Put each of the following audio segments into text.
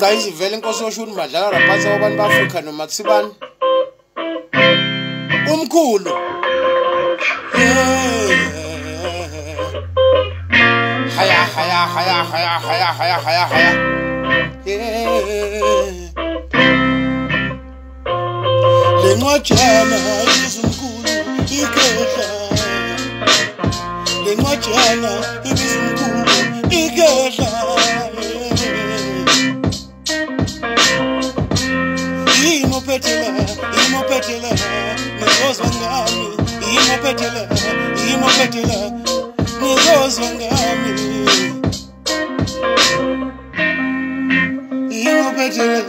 cha izivele inkosi yoshuni madlala raphatha wabantu baAfrika noma kusibani umkhulu haya lencwajana ibizumkhulu ikehla lencwajana ibizumkhulu ikehla imopetela ngizozwa ngami imopetela ngizozwa ngami imopetela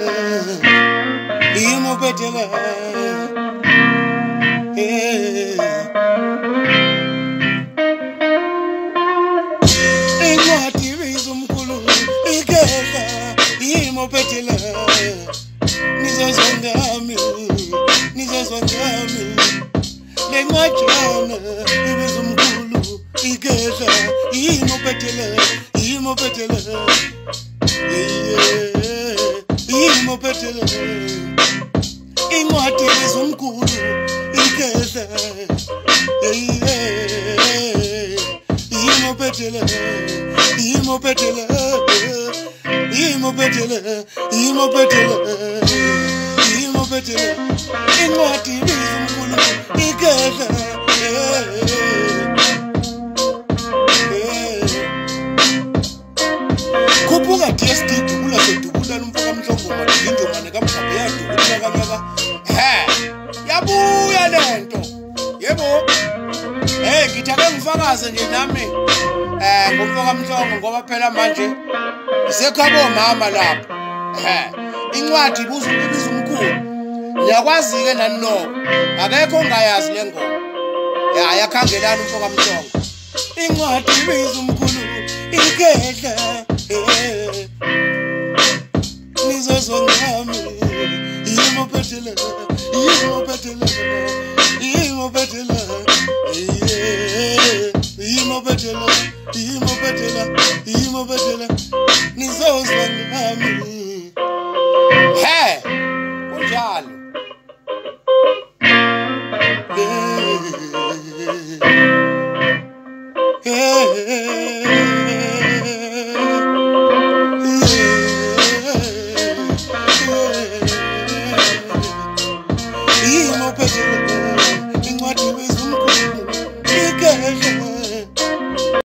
incwadi ibizumkhulu ikehla imopetela ngizozwa ngami lencwajana ibizumkhulu ikehla imopetela incwadi ibizumkhulu ikehla imopetela incwadi ibizumkhulu ikehla khuphuka DSD dubula sedubula lumfoka mhlongoma indongane kamgabhe yadubula kanyaka yabuya lento yebo ngithabe ngifakaze nje nami ngomfoka mhlongo ngoba phela manje isekhabo mama lapha incwadi ibizumkhulu niyakwazi ke nani lo akekho ongayazi le ngoma yakhangelana umfoka mhlongo incwadi ibizumkhulu ikehla ngizozwa ngami imopetela ngizozwa ngami kunjalo